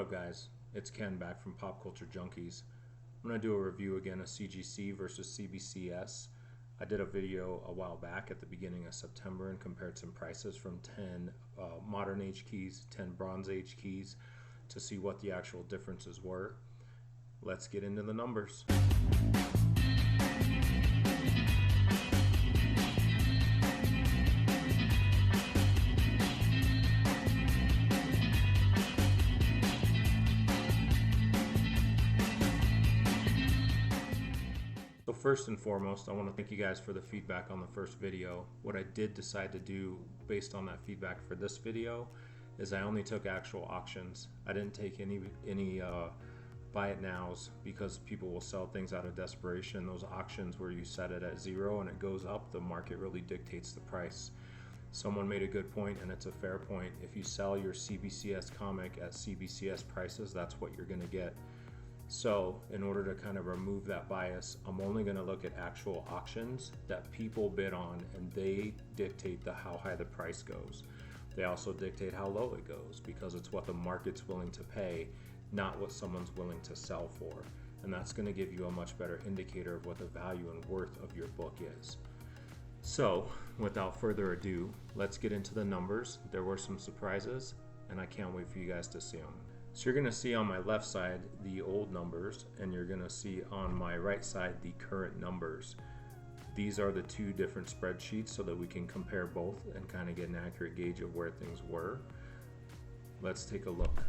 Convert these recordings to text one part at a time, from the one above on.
up, guys? It's Ken back from Pop Culture Junkies. I'm going to do a review again of CGC versus CBCS. I did a video a while back at the beginning of September and compared some prices from 10 modern age keys, 10 bronze age keys to see what the actual differences were. Let's get into the numbers. So first and foremost, I want to thank you guys for the feedback on the first video. What I did decide to do based on that feedback for this video is I only took actual auctions. I didn't take any buy it nows because people will sell things out of desperation. Those auctions where you set it at zero and it goes up, the market really dictates the price. Someone made a good point, and it's a fair point. If you sell your CBCS comic at CBCS prices, that's what you're going to get. So in order to kind of remove that bias, I'm only going to look at actual auctions that people bid on, and they dictate how high the price goes. They also dictate how low it goes because it's what the market's willing to pay, not what someone's willing to sell for. And that's going to give you a much better indicator of what the value and worth of your book is. So without further ado, let's get into the numbers. There were some surprises, and I can't wait for you guys to see them. So you're going to see on my left side the old numbers, and you're going to see on my right side the current numbers. These are the two different spreadsheets so that we can compare both and kind of get an accurate gauge of where things were. Let's take a look.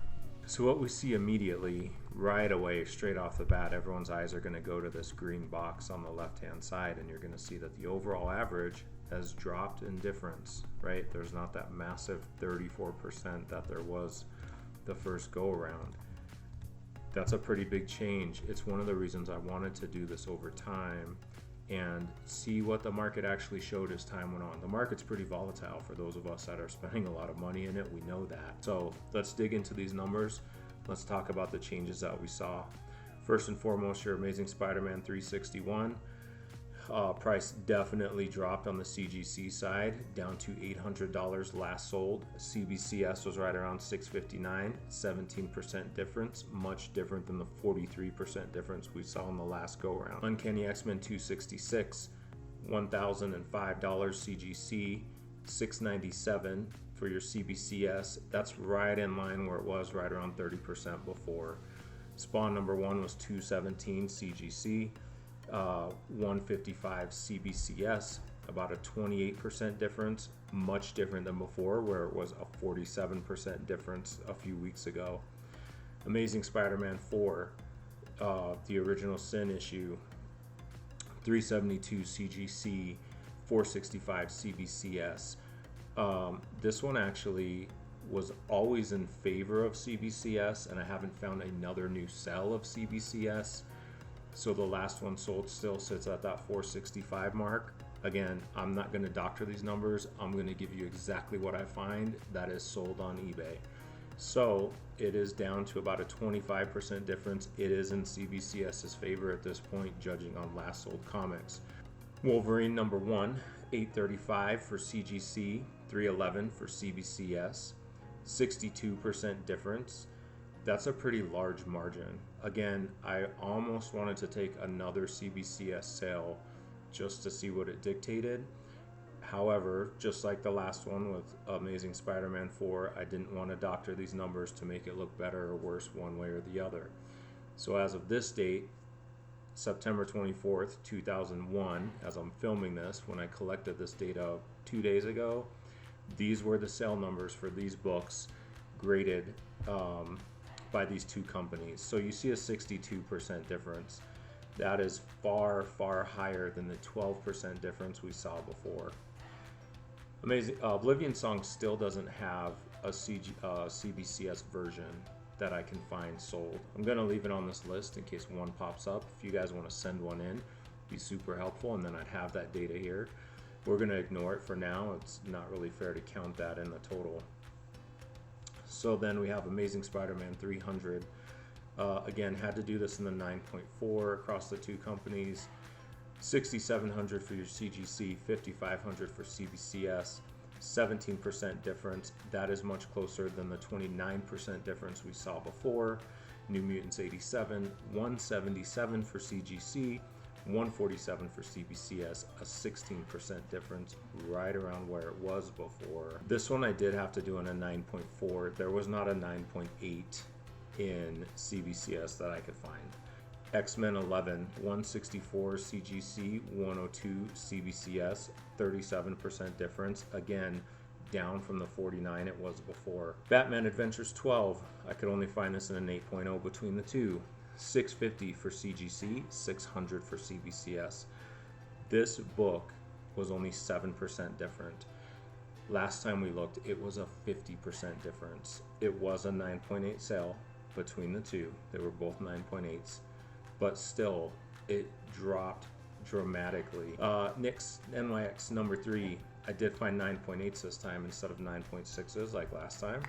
So what we see immediately, right away, straight off the bat, everyone's eyes are going to go to this green box on the left-hand side, and you're going to see that the overall average has dropped in difference, right? There's not that massive 34% that there was the first go around. That's a pretty big change. It's one of the reasons I wanted to do this over time and see what the market actually showed as time went on. The market's pretty volatile for those of us that are spending a lot of money in it. We know that. So let's dig into these numbers. Let's talk about the changes that we saw. First and foremost, your Amazing Spider-Man 361. Price definitely dropped on the CGC side, down to $800 last sold. CBCS was right around $659, 17% difference, much different than the 43% difference we saw in the last go around. Uncanny X-Men 266, $1,005 CGC, $697 for your CBCS. That's right in line where it was, right around 30% before. Spawn number 1 was $217 CGC. 155 CBCS, about a 28% difference, much different than before where it was a 47% difference a few weeks ago. Amazing Spider-Man 4, the original Sin issue, 372 CGC, 465 CBCS. This one actually was always in favor of CBCS, and I haven't found another new sell of CBCS. So the last one sold still sits at that 465 mark. Again, I'm not going to doctor these numbers. I'm going to give you exactly what I find that is sold on eBay. So it is down to about a 25% difference. It is in CBCS's favor at this point, judging on last sold comics. Wolverine number 1, $835 for CGC, $311 for CBCS, 62% difference. That's a pretty large margin. Again, I almost wanted to take another CBCS sale just to see what it dictated. However, just like the last one with Amazing Spider-Man 4, I didn't want to doctor these numbers to make it look better or worse one way or the other. So as of this date, September 24th, 2001, as I'm filming this, when I collected this data 2 days ago, these were the sale numbers for these books graded by these two companies. So you see a 62% difference. That is far, far higher than the 12% difference we saw before. Amazing. Oblivion Song still doesn't have a CBCS version that I can find sold. I'm going to leave it on this list in case one pops up. If you guys want to send one in, it'd be super helpful, and then I'd have that data here. We're going to ignore it for now. It's not really fair to count that in the total. So then we have Amazing Spider-Man 300. Again, had to do this in the 9.4 across the two companies. $6,700 for your CGC, $5,500 for CBCS, 17% difference. That is much closer than the 29% difference we saw before. New Mutants 87, 177 for CGC, 147 for CBCS, a 16% difference, right around where it was before. This one I did have to do on a 9.4. There was not a 9.8 in CBCS that I could find. X-Men 11, 164 CGC, 102 CBCS, 37% difference. Again, down from the 49 it was before. Batman Adventures 12, I could only find this in an 8.0 between the two. 650 for CGC, 600 for CBCS. This book was only 7% different. Last time we looked, it was a 50% difference. It was a 9.8 sale between the two. They were both 9.8s, but still, it dropped dramatically. NYX NYX number 3, I did find 9.8s this time instead of 9.6s like last time.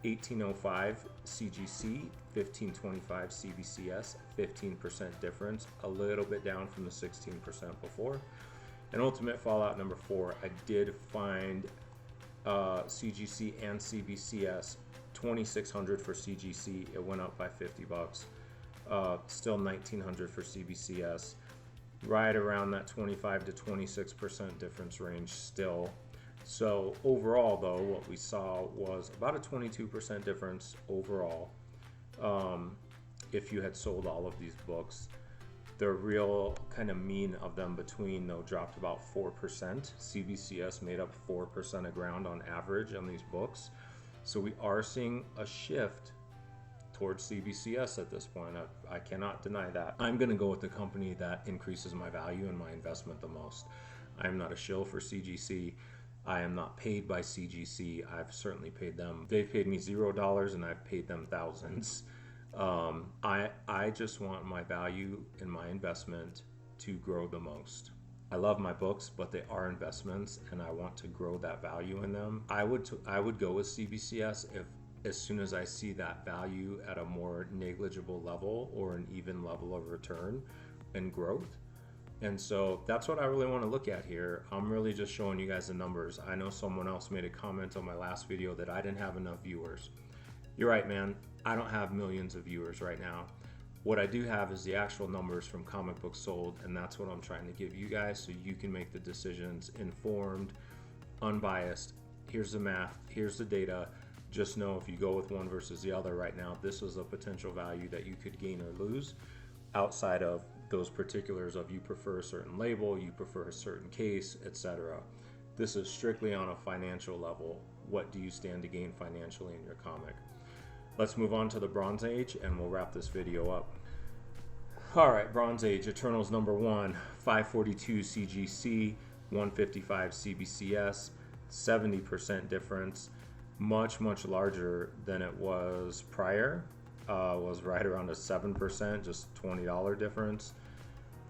1805 CGC, 1525 CBCS, 15% difference, a little bit down from the 16% before. And Ultimate Fallout number 4, I did find CGC and CBCS, 2600 for CGC, it went up by 50 bucks. Still 1900 for CBCS, right around that 25 to 26% difference range still. So overall though, what we saw was about a 22% difference overall. If you had sold all of these books, the real kind of mean of them between though dropped about 4%. CBCS made up 4% of ground on average on these books. So we are seeing a shift towards CBCS at this point. I cannot deny that. I'm going to go with the company that increases my value and my investment the most. I am not a shill for CGC. I am not paid by CGC. I've certainly paid them. They've paid me $0 and I've paid them thousands. I just want my value in my investment to grow the most. I love my books, but they are investments and I want to grow that value in them. I would go with CBCS if as soon as I see that value at a more negligible level or an even level of return and growth. And so that's what I really want to look at here. I'm really just showing you guys the numbers. I know someone else made a comment on my last video that I didn't have enough viewers. You're right, man. I don't have millions of viewers right now. What I do have is the actual numbers from comic books sold, and that's what I'm trying to give you guys so you can make the decisions informed, unbiased. Here's the math, here's the data. Just know if you go with one versus the other right now, this is a potential value that you could gain or lose outside of those particulars of you prefer a certain label, you prefer a certain case, etc. This is strictly on a financial level. What do you stand to gain financially in your comic? Let's move on to the Bronze Age and we'll wrap this video up. Alright, Bronze Age, Eternals number 1, 542 CGC, 155 CBCS, 70% difference. Much larger than it was prior. Was right around a 7%, just $20 difference.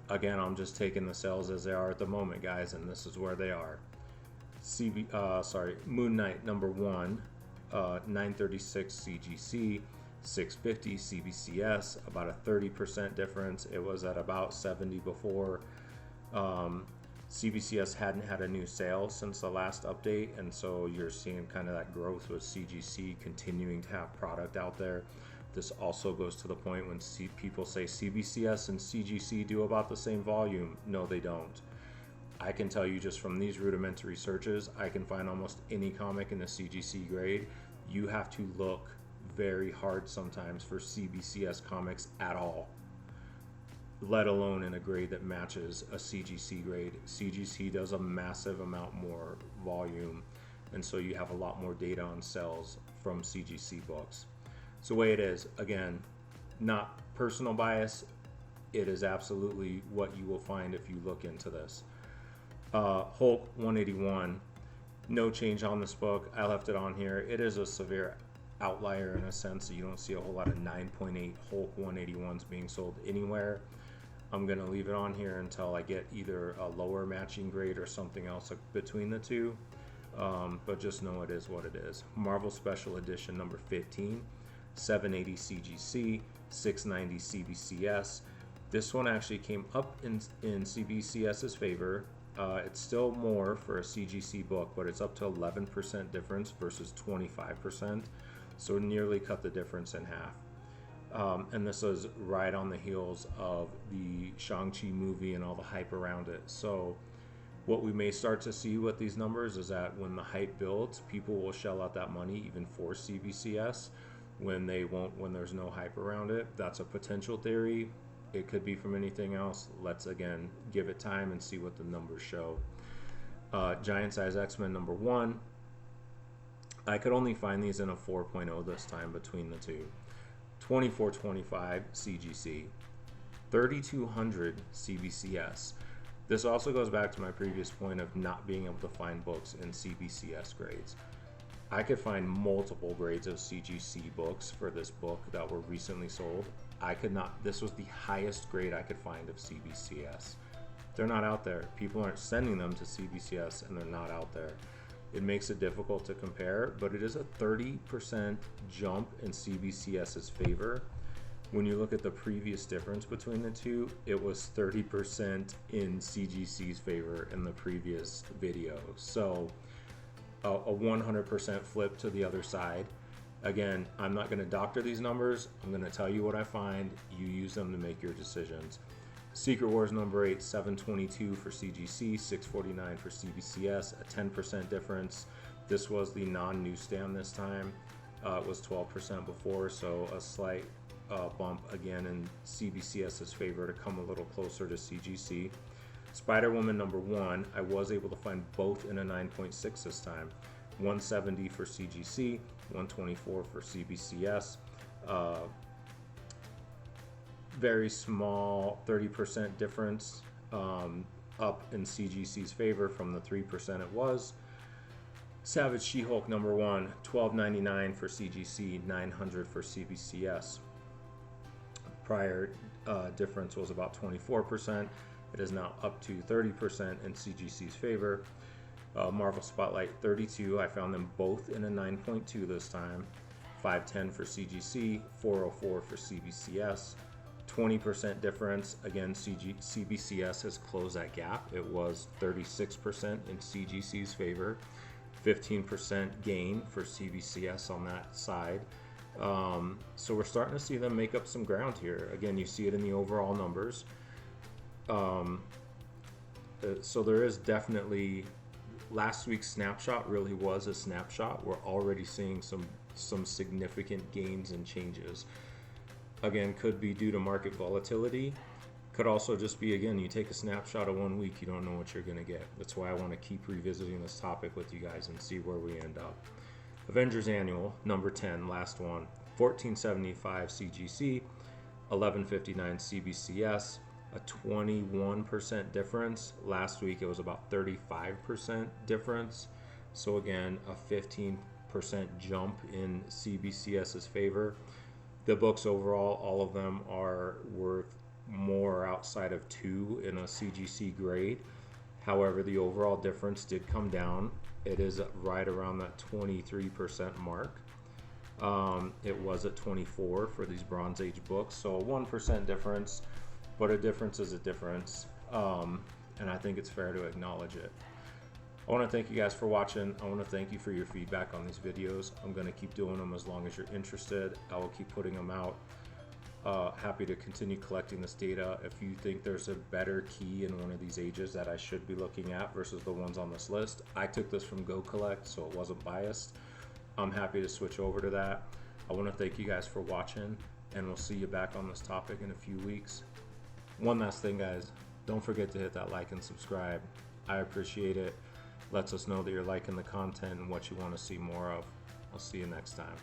Again, I'm just taking the sales as they are at the moment, guys, and this is where they are. Moon Knight number 1, 936 CGC, 650 CBCS, about a 30% difference. It was at about 70 before. CBCS hadn't had a new sale since the last update, and so you're seeing kind of that growth with CGC continuing to have product out there. This also goes to the point when people say CBCS and CGC do about the same volume. No, they don't. I can tell you just from these rudimentary searches, I can find almost any comic in the CGC grade. You have to look very hard sometimes for CBCS comics at all, let alone in a grade that matches a CGC grade. CGC does a massive amount more volume, and so you have a lot more data on sales from CGC books. So the way it is, again, not personal bias, it is absolutely what you will find if you look into this. Hulk 181, no change on this book. I left it on here. It is a severe outlier in a sense, so you don't see a whole lot of 9.8 Hulk 181s being sold anywhere. I'm going to leave it on here until I get either a lower matching grade or something else between the two. But just know it is what it is. Marvel Special Edition number 15, 780 CGC, 690 CBCS. This one actually came up in CBCS's favor. It's still more for a CGC book, but it's up to 11% difference versus 25%. So nearly cut the difference in half. And this is right on the heels of the Shang-Chi movie and all the hype around it. So what we may start to see with these numbers is that when the hype builds, people will shell out that money even for CBCS when they won't, when there's no hype around it. That's a potential theory. It could be from anything else. Let's again give it time and see what the numbers show. Giant Size X-Men #1. I could only find these in a 4.0 this time between the two. 2425 CGC, 3200 CBCS. This also goes back to my previous point of not being able to find books in CBCS grades. I could find multiple grades of CGC books for this book that were recently sold. I could not, this was the highest grade I could find of CBCS. They're not out there. People aren't sending them to CBCS and they're not out there. It makes it difficult to compare, but it is a 30% jump in CBCS's favor. When you look at the previous difference between the two, it was 30% in CGC's favor in the previous video. So a 100% flip to the other side. Again, I'm not going to doctor these numbers. I'm going to tell you what I find. You use them to make your decisions. Secret Wars #8, 722 for CGC, 649 for CBCS, a 10% difference. This was the non-newsstand this time. It was 12% before, so a slight bump again in CBCS's favor to come a little closer to CGC. Spider-Woman #1, I was able to find both in a 9.6 this time. 170 for CGC, 124 for CBCS. Very small 30% difference up in CGC's favor from the 3% it was. Savage She-Hulk #1, 1299 for CGC, 900 for CBCS. Prior difference was about 24%. It is now up to 30% in CGC's favor. Marvel Spotlight 32, I found them both in a 9.2 this time. 510 for CGC, 404 for CBCS. 20% difference. Again, CBCS has closed that gap. It was 36% in CGC's favor. 15% gain for CBCS on that side. So we're starting to see them make up some ground here. Again, you see it in the overall numbers. So there is definitely, last week's snapshot really was a snapshot. We're already seeing some significant gains and changes. Again, could be due to market volatility. Could also just be, again, you take a snapshot of 1 week, you don't know what you're going to get. That's why I want to keep revisiting this topic with you guys and see where we end up. Avengers Annual, #10, last one. 1475 CGC, 1159 CBCS, a 21% difference. Last week it was about 35% difference. So again, a 15% jump in CBCS's favor. The books overall, all of them are worth more outside of 2 in a CGC grade. However, the overall difference did come down. It is right around that 23% mark. It was at 24 for these Bronze Age books. So a 1% difference, but a difference is a difference. And I think it's fair to acknowledge it. I want to thank you guys for watching. I want to thank you for your feedback on these videos. I'm going to keep doing them as long as you're interested. I will keep putting them out. Happy to continue collecting this data. If you think there's a better key in one of these ages that I should be looking at versus the ones on this list, I took this from Go Collect, so it wasn't biased. I'm happy to switch over to that. I want to thank you guys for watching, and we'll see you back on this topic in a few weeks. One last thing, guys, don't forget to hit that like and subscribe. I appreciate it. Lets us know that you're liking the content and what you want to see more of. I'll see you next time.